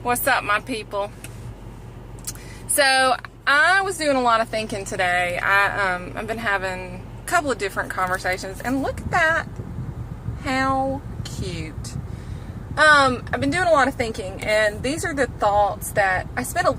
What's up, my people? So I was doing a lot of thinking today. I've been having a couple of different conversations, and look at that, how cute. I've been doing a lot of thinking, and these are the thoughts that I spent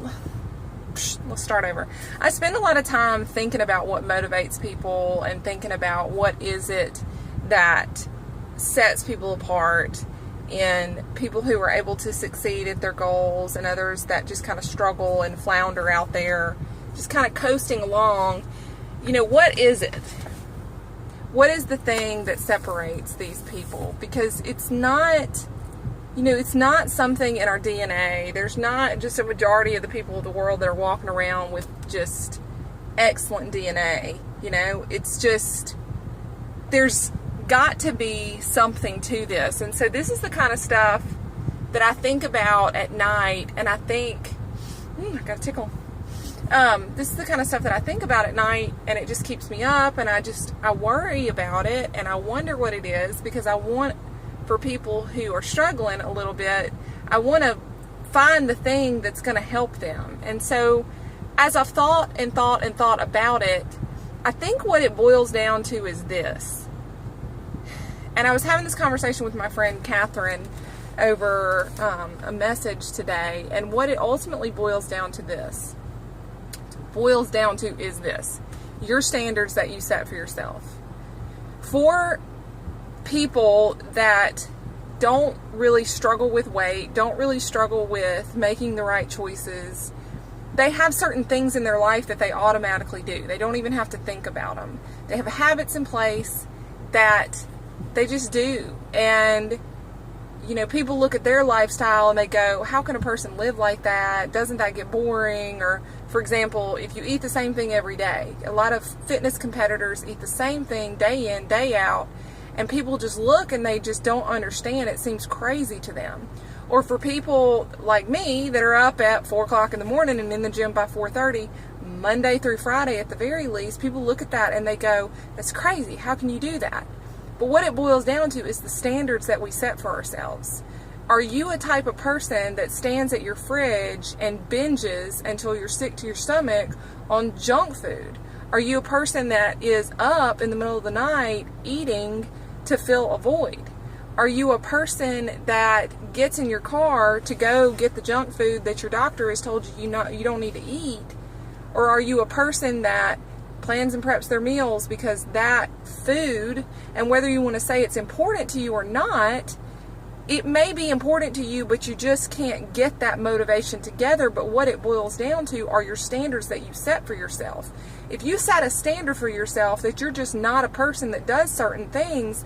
let's start over. I spend a lot of time thinking about what motivates people and thinking about what is it that sets people apart, in people who are able to succeed at their goals and others that just kind of struggle and flounder out there, just kind of coasting along. You know, what is it? What is the thing that separates these people? Because it's not, it's not something in our DNA. There's not just a majority of the people of the world that are walking around with just excellent DNA. It's just, there's got to be something to this. And so this is the kind of stuff that I think about at night, and I think, I got a tickle. This is the kind of stuff that I think about at night, and it just keeps me up, and I worry about it, and I wonder what it is, because I want, for people who are struggling a little bit, I want to find the thing that's going to help them. And so as I've thought about it, I think what it boils down to is this. And I was having this conversation with my friend Catherine over a message today, and what it ultimately boils down to is this: your standards that you set for yourself. For people that don't really struggle with weight, don't really struggle with making the right choices, they have certain things in their life that they automatically do. They don't even have to think about them. They have habits in place that they just do. And people look at their lifestyle and they go, how can a person live like that? Doesn't that get boring? Or, for example, if you eat the same thing every day, a lot of fitness competitors eat the same thing day in, day out, and people just look and they just don't understand. It seems crazy to them. Or for people like me that are up at 4 o'clock in the morning and in the gym by 4:30, Monday through Friday at the very least, people look at that and they go, that's crazy. How can you do that? But what it boils down to is the standards that we set for ourselves. Are you a type of person that stands at your fridge and binges until you're sick to your stomach on junk food? Are you a person that is up in the middle of the night eating to fill a void? Are you a person that gets in your car to go get the junk food that your doctor has told you you don't need to eat? Or are you a person that plans and preps their meals because that food, and whether you want to say it's important to you or not, it may be important to you, but you just can't get that motivation together. But what it boils down to are your standards that you set for yourself. If you set a standard for yourself that you're just not a person that does certain things,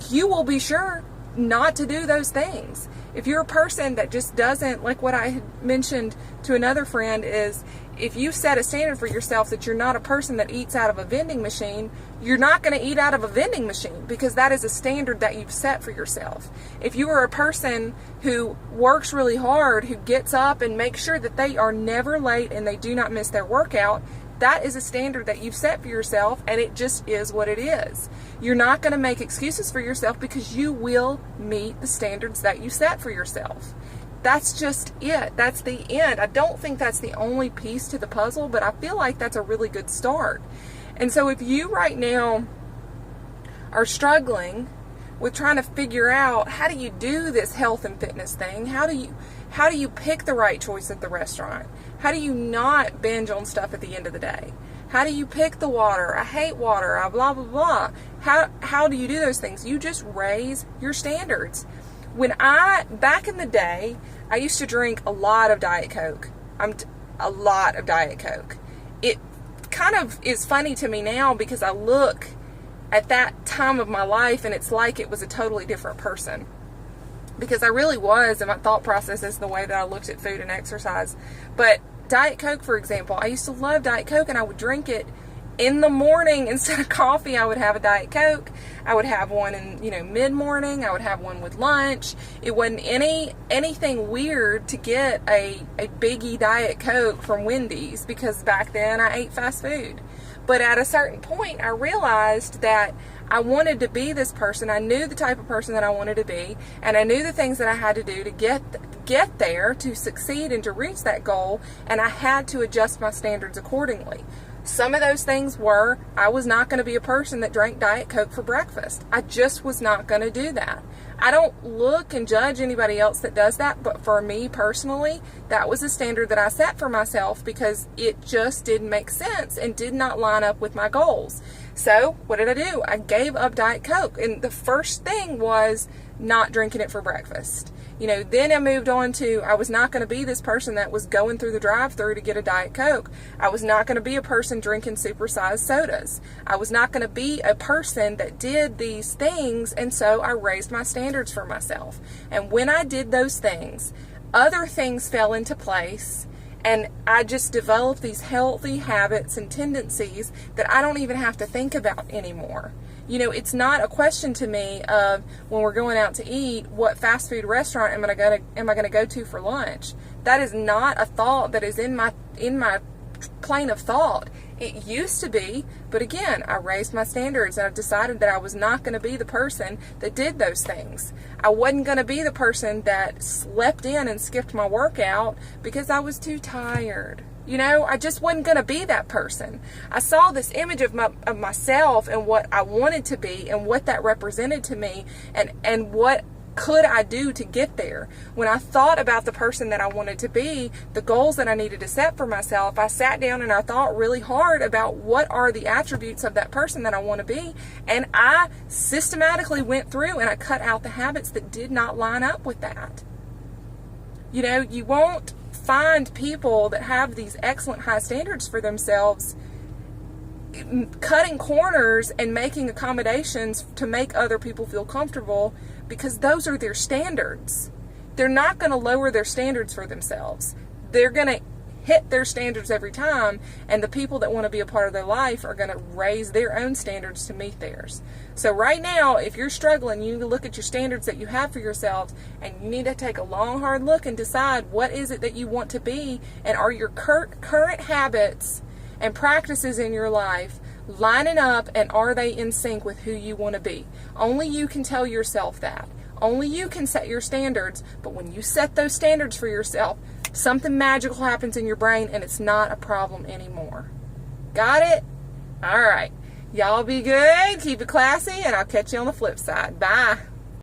you will be sure not to do those things. If you're a person that just doesn't, like what I had mentioned to another friend, is if you set a standard for yourself that you're not a person that eats out of a vending machine, you're not going to eat out of a vending machine, because that is a standard that you've set for yourself. If you are a person who works really hard, who gets up and makes sure that they are never late and they do not miss their workout, that is a standard that you've set for yourself, and it just is what it is. You're not going to make excuses for yourself, because you will meet the standards that you set for yourself. That's just it. That's the end. I don't think that's the only piece to the puzzle, but I feel like that's a really good start. And so if you right now are struggling with trying to figure out, how do you do this health and fitness thing? How do you pick the right choice at the restaurant? How do you not binge on stuff at the end of the day? How do you pick the water? I hate water. I blah, blah, blah. How do you do those things? You just raise your standards. Back in the day, I used to drink a lot of Diet Coke. A lot of Diet Coke. It kind of is funny to me now, because I look at that time of my life and it's like it was a totally different person. Because I really was, and my thought process is the way that I looked at food and exercise. But Diet Coke, for example, I used to love Diet Coke, and I would drink it in the morning. Instead of coffee, I would have a Diet Coke. I would have one in, mid-morning. I would have one with lunch. It wasn't anything weird to get a biggie Diet Coke from Wendy's, because back then I ate fast food. But at a certain point, I realized that I wanted to be this person. I knew the type of person that I wanted to be, and I knew the things that I had to do to get there, to succeed and to reach that goal, and I had to adjust my standards accordingly. Some of those things were, I was not going to be a person that drank Diet Coke for breakfast. I just was not going to do that. I don't look and judge anybody else that does that, but for me personally, that was a standard that I set for myself because it just didn't make sense and did not line up with my goals. So what did I do? I gave up Diet Coke, and the first thing was not drinking it for breakfast. Then I moved on to, I was not going to be this person that was going through the drive-thru to get a Diet Coke. I was not going to be a person drinking supersized sodas. I was not going to be a person that did these things, and so I raised my standards for myself. And when I did those things, other things fell into place, and I just developed these healthy habits and tendencies that I don't even have to think about anymore. It's not a question to me of, when we're going out to eat, what fast food restaurant am I going to go to for lunch? That is not a thought that is in my plane of thought. It used to be, but again, I raised my standards and I decided that I was not going to be the person that did those things. I wasn't going to be the person that slept in and skipped my workout because I was too tired. I just wasn't going to be that person. I saw this image of myself and what I wanted to be and what that represented to me, and what could I do to get there. When I thought about the person that I wanted to be, the goals that I needed to set for myself, I sat down and I thought really hard about what are the attributes of that person that I want to be, and I systematically went through and I cut out the habits that did not line up with that. You won't find people that have these excellent high standards for themselves cutting corners and making accommodations to make other people feel comfortable, because those are their standards. They're not going to lower their standards for themselves. They're going to hit their standards every time, and the people that want to be a part of their life are going to raise their own standards to meet theirs. So right now, if you're struggling, you need to look at your standards that you have for yourselves, and you need to take a long, hard look and decide what is it that you want to be, and are your current habits and practices in your life lining up, and are they in sync with who you want to be? Only you can tell yourself that. Only you can set your standards, but when you set those standards for yourself, something magical happens in your brain and it's not a problem anymore. Got it? All right. Y'all be good. Keep it classy, and I'll catch you on the flip side. Bye.